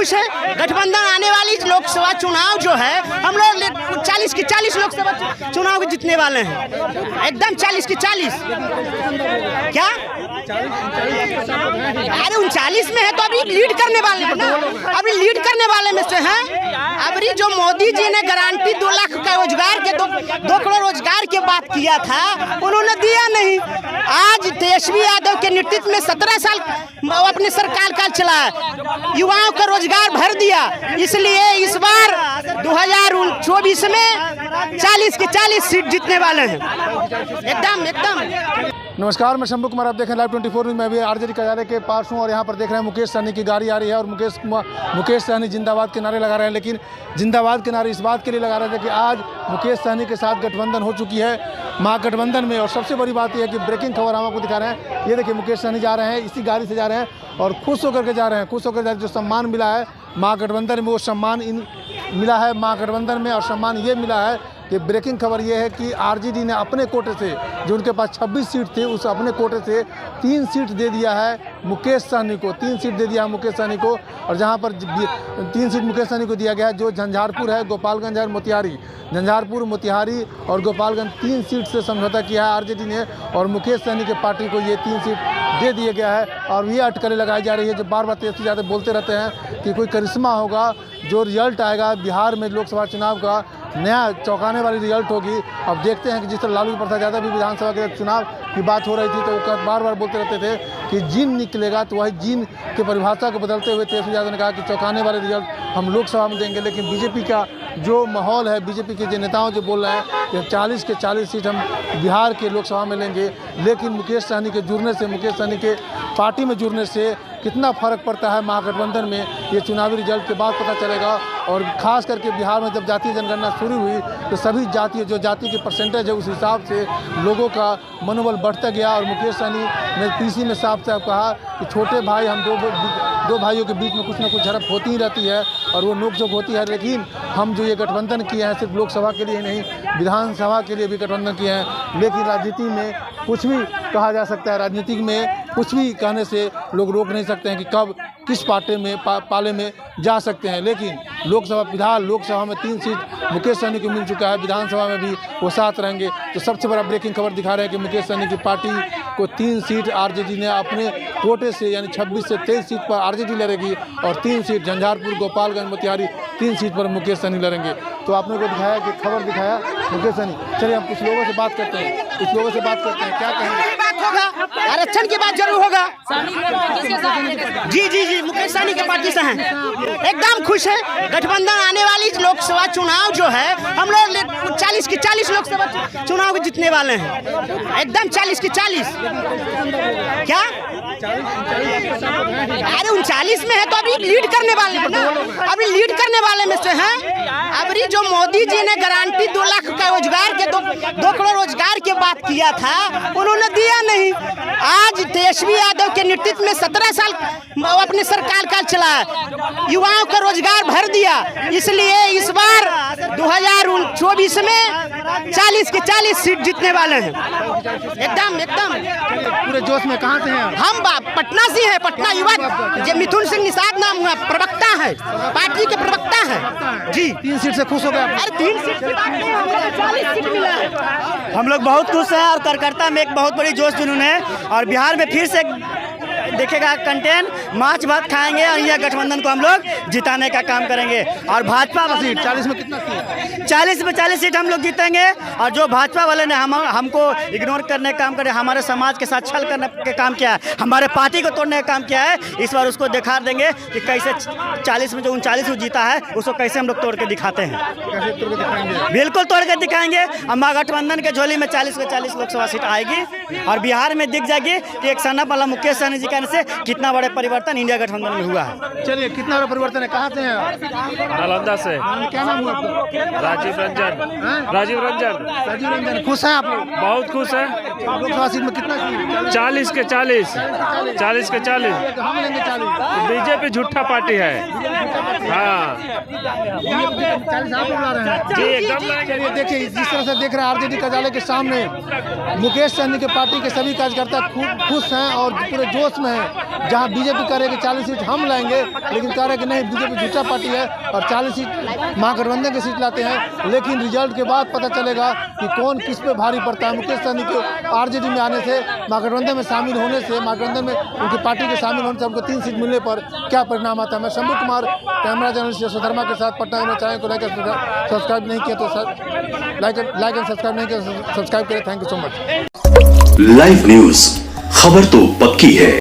खुश है। गठबंधन आने वाली लोकसभा चुनाव जो है हम लोग 40 की 40 लोकसभा चुनाव के जीतने वाले हैं, एकदम 40 की 40। क्या अरे 39 में है तो अभी लीड करने वाले हैं ना, अभी लीड करने वाले में से हैं। अभी जो मोदी जी ने गारंटी 2 लाख का रोजगार के 2 करोड़ रोजगार की बात किया था, उन्होंने दिया नहीं। आज तेजस्वी यादव के नेतृत्व में 17 साल अपने सरकार का चला, युवाओं का रोजगार भर दिया। इसलिए इस बार 2024 में 40 की 40 सीट जीतने वाले हैं, एकदम। नमस्कार, मैं शंभू कुमार, आप देख रहे हैं लाइव 24 न्यूज़। मैं भी आरजेडी कार्यालय के पास हूँ और यहाँ पर देख रहे हैं मुकेश सहनी की गाड़ी आ रही है और मुकेश सहनी जिंदाबाद के नारे लगा रहे हैं। लेकिन जिंदाबाद के नारे इस बात के लिए लगा रहे थे कि आज मुकेश सहनी के साथ गठबंधन हो चुकी है महागठबंधन में। और सबसे बड़ी बात यह है कि ब्रेकिंग खबर हम आपको दिखा रहे हैं। ये देखिए मुकेश सहनी जा रहे हैं, इसी गाड़ी से जा रहे हैं और खुश होकर के जा रहे हैं। खुश होकर जो सम्मान मिला है महागठबंधन में, वो सम्मान मिला है महागठबंधन में। और सम्मान ये मिला है कि ब्रेकिंग खबर ये है कि आरजेडी ने अपने कोटे से, जो उनके पास 26 सीट थे, उस अपने कोटे से 3 सीट दे दिया है मुकेश सहनी को, 3 सीट दे दिया है मुकेश सहनी को। और जहां पर 3 सीट मुकेश सहनी को दिया गया है, जो झंझारपुर है, गोपालगंज और मोतिहारी, झंझारपुर, मोतिहारी और गोपालगंज 3 सीट से समझौता किया है आरजेडी ने। और मुकेश सहनी के पार्टी को ये 3 सीट दे दिया गया है। और ये अटकलें लगाई जा रही है, जो बार बार तेजस्वी यादव बोलते रहते हैं कि कोई करिश्मा होगा, जो रिजल्ट आएगा बिहार में लोकसभा चुनाव का, नया चौंकाने वाली रिजल्ट होगी। अब देखते हैं कि जिस तरह लालू प्रसाद यादव भी विधानसभा के चुनाव की बात हो रही थी तो वो बार बार बोलते रहते थे कि जीन निकलेगा, तो वही जीन की परिभाषा को बदलते हुए तेजस्वी यादव ने कहा कि चौंकाने वाले रिजल्ट हम लोकसभा में देंगे। लेकिन बीजेपी का जो माहौल है, बीजेपी के जो नेताओं जो बोल रहे हैं कि 40 के 40 सीट हम बिहार के लोकसभा में लेंगे। लेकिन मुकेश सहनी के जुड़ने से, मुकेश सहनी के पार्टी में जुड़ने से कितना फ़र्क पड़ता है महागठबंधन में, ये चुनावी रिजल्ट के बाद पता चलेगा। और ख़ास करके बिहार में जब जातीय जनगणना शुरू हुई तो सभी जातीय, जो जाति के परसेंटेज है, उस हिसाब से लोगों का मनोबल बढ़ता गया। और मुकेश सहनी ने पीसी में साफ साफ कहा कि छोटे भाई, हम दो भाइयों के बीच में कुछ ना कुछ झड़प होती ही रहती है और वो नोकझोंक होती है। लेकिन हम जो ये गठबंधन किए हैं, सिर्फ लोकसभा के लिए नहीं, विधानसभा के लिए भी गठबंधन किए हैं। लेकिन राजनीति में कुछ भी कहा जा सकता है, राजनीति में कुछ भी कहने से लोग रोक नहीं सकते हैं कि कब किस पार्टी में पाले में जा सकते हैं। लेकिन लोकसभा में 3 सीट मुकेश सहनी को मिल चुका है, विधानसभा में भी वो साथ रहेंगे। तो सबसे बड़ा ब्रेकिंग खबर दिखा रहे हैं कि मुकेश सहनी की पार्टी को 3 सीट आरजेडी ने अपने कोटे से, यानी 26 से 23 सीट पर आरजेडी लड़ेगी और 3 सीट झंझारपुर, गोपालगंज, मोतिहारी 3 सीट पर मुकेश सहनी लड़ेंगे। तो आपने को दिखाया कि खबर दिखाया मुकेश सहनी। चलिए हम कुछ लोगों से बात करते हैं, क्या कहेंगे। आरक्षण की बात जरूर होगा। जी मुकेश सहनी के पार्टी से हैं, एकदम खुश है। गठबंधन आने वाली लोकसभा चुनाव जो है हम लोग 40 की 40 लोकसभा चुनाव के जीतने वाले हैं, एकदम 40 की 40। क्या अरे 39 में है तो अभी लीड करने वाले हैं ना, अभी लीड करने वाले में से हैं। अभी जो मोदी जी ने गारंटी 2 लाख का रोजगार के 2 करोड़ रोजगार की बात किया था, उन्होंने दिया नहीं। आज तेजस्वी यादव के नेतृत्व में 17 साल अपने सरकार का चला, युवाओं का रोजगार भर दिया। इसलिए इस बार 2024 में 40 की 40 सीट जीतने वाले हैं, एकदम। पूरे जोश में कहाँ से हैं हम पटना से हैं, पटना युवा, जो मिथुन सिंह निषाद नाम हुआ, प्रवक्ता है, पार्टी के प्रवक्ता है जी। 3 सीट से खुश हो गए? अरे 3 सीट की बात नहीं, हमें 40 सीट मिला है। हम लोग बहुत खुश हैं और कार्यकर्ता में एक बहुत बड़ी जोश जुनून है। और बिहार में फिर से देखेगा कंटेंट, माछ भात खाएंगे और यह गठबंधन को हम लोग जिताने का काम करेंगे। और भाजपा सीट 40 में कितना सीट? 40 में 40 सीट हम लोग जीतेंगे। और जो भाजपा वाले ने हमको इग्नोर करने का काम करे, हमारे समाज के साथ छल करने का काम किया है, हमारे पार्टी को तोड़ने का काम किया है, इस बार उसको दिखा देंगे कि कैसे 40 में जो 39 जीता है उसको कैसे हम लोग तोड़ के दिखाते हैं। बिल्कुल तोड़ के दिखाएंगे। महागठबंधन के झोली में 40 में 40 लोकसभा सीट आएगी और बिहार में दिख जाएगी कि एक सन्ना वाला मुकेश सहनी जी से कितना बड़े परिवर्तन इंडिया गठबंधन में हुआ है। चलिए, कितना बड़ा परिवर्तन है? कहाँ से हैं? नालंदा से। क्या नाम हुआ आपका? राजीव रंजन। खुश हैं आप लोग? बहुत खुश है। लोकसभा सीट में कितना? 40 के 40। हम लेंगे 40। बीजेपी झूठा पार्टी है। हाँ 40 आप लोग ला रहे हैं जी, एकदम लड़ेंगे। देखिए, जिस तरह से देख रहे हैं आरजेडी कार्यालय के सामने मुकेश सहनी के पार्टी के सभी कार्यकर्ता खुश हैं और पूरे जोश में रहे हैं। जहां बीजेपी कह रहे हैं कि 40 सीट हम लाएंगे, लेकिन कह रहे हैं कि नहीं, बीजेपी झूठा पार्टी है और 40 सीट महागठबंधन की सीट लाते हैं। लेकिन रिजल्ट के बाद पता चलेगा कि कौन किस पे भारी पड़ता है। मुकेश सहनी के आरजेडी में आने से, महागठबंधन में शामिल होने से, महागठबंधन में उनकी पार्टी के शामिल होने से उनको 3 सीट मिलने पर क्या परिणाम आता है। मैं शंभू कुमार, कैमरा जर्नलिस्ट यशोधर्मा के साथ पटना में। चैनल को लाइक सब्सक्राइब नहीं किया तो लाइक एंड सब्सक्राइब नहीं किया, सब्सक्राइब करें। Thank you so much. Live news, खबर तो पक्की है।